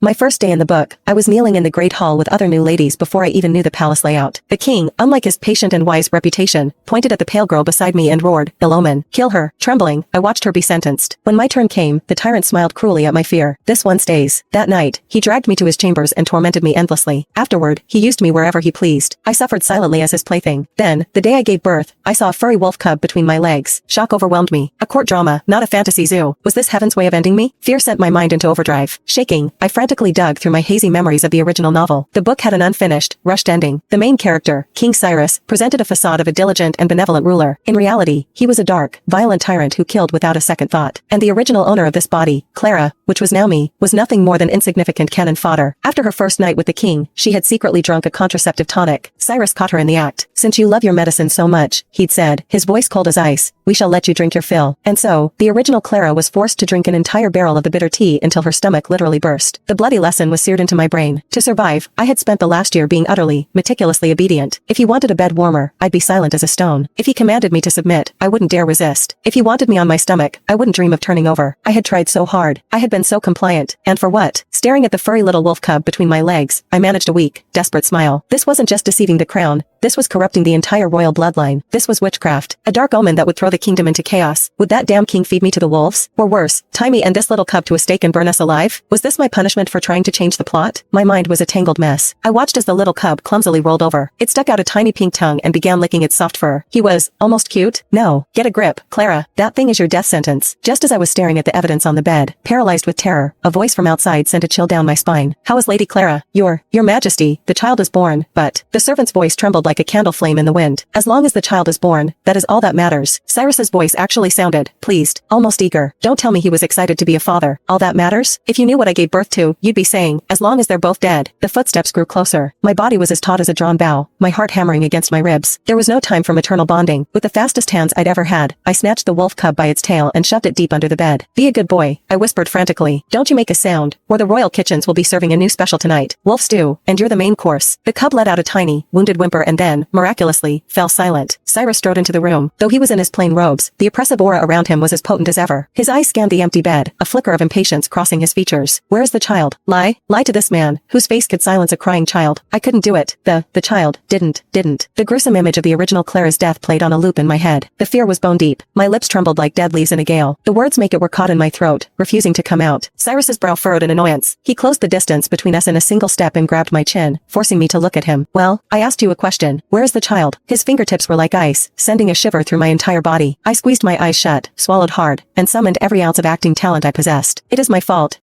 My first day in the book, I was kneeling in the great hall with other new ladies before I even knew the palace layout. The king, unlike his patient and wise reputation, pointed at the pale girl beside me and roared, "Ill omen. Kill her." Trembling, I watched her be sentenced. When my turn came, the tyrant smiled cruelly at my fear. This one stays. That night, he dragged me to his chambers and tormented me endlessly. Afterward, he used me wherever he pleased. I suffered silently as his plaything. Then, the day I gave birth, I saw a furry wolf cub between my legs. Shock overwhelmed me. A court drama, not a fantasy zoo. Was this heaven's way of ending me? Fear sent my mind into overdrive. Shaking, I frantically dug through my hazy memories of the original novel. The book had an unfinished, rushed ending. The main character, King Cyrus, presented a facade of a diligent and benevolent ruler. In reality, he was a dark, violent tyrant who killed without a second thought. And the original owner of this body, Clara, which was now me, was nothing more than insignificant cannon fodder. After her first night with the king, she had secretly drunk a contraceptive tonic. Cyrus caught her in the act. "Since you love your medicine so much," he'd said, his voice cold as ice, "we shall let you drink your fill." And so, the original Clara was forced to drink an entire barrel of the bitter tea until her stomach literally burst. The bloody lesson was seared into my brain. To survive, I had spent the last year being utterly, meticulously obedient. If he wanted a bed warmer, I'd be silent as a stone. If he commanded me to submit, I wouldn't dare resist. If he wanted me on my stomach, I wouldn't dream of turning over. I had tried so hard. I had been so compliant. And for what? Staring at the furry little wolf cub between my legs, I managed a weak, desperate smile. This wasn't just deceiving the crown. This was corrupting the entire royal bloodline. This was witchcraft. A dark omen that would throw the kingdom into chaos. Would that damn king feed me to the wolves? Or worse, tie me and this little cub to a stake and burn us alive? Was this my punishment for trying to change the plot? My mind was a tangled mess. I watched as the little cub clumsily rolled over. It stuck out a tiny pink tongue and began licking its soft fur. He was almost cute. "No. Get a grip, Clara. That thing is your death sentence." Just as I was staring at the evidence on the bed, paralyzed with terror, a voice from outside sent a chill down my spine. "How is Lady Clara?" Your Majesty, the child is born." But the servant's voice trembled like a candle flame in the wind. "As long as the child is born, that is all that matters." Cyrus's voice actually sounded pleased, almost eager. "Don't tell me he was excited to be a father. All that matters? If you knew what I gave birth to, you'd be saying, as long as they're both dead." The footsteps grew closer. My body was as taut as a drawn bow, my heart hammering against my ribs. There was no time for maternal bonding. With the fastest hands I'd ever had, I snatched the wolf cub by its tail and shoved it deep under the bed. "Be a good boy," I whispered frantically. "Don't you make a sound, or the royal kitchens will be serving a new special tonight. Wolf stew, and you're the main course." The cub let out a tiny, wounded whimper and then, miraculously, fell silent. Cyrus strode into the room. Though he was in his plain robes, the oppressive aura around him was as potent as ever. His eyes scanned the empty bed, a flicker of impatience crossing his features. "Where is the child?" Lie to this man, whose face could silence a crying child. I couldn't do it. The child didn't. The gruesome image of the original Clara's death played on a loop in my head. The fear was bone deep. My lips trembled like dead leaves in a gale. The words make it were caught in my throat, refusing to come out. Cyrus's brow furrowed in annoyance. He closed the distance between us in a single step and grabbed my chin, forcing me to look at him. "Well, I asked you a question. Where is the child?" His fingertips were like ice, sending a shiver through my entire body. I squeezed my eyes shut, swallowed hard, and summoned every ounce of acting talent I possessed. "It is my fault,"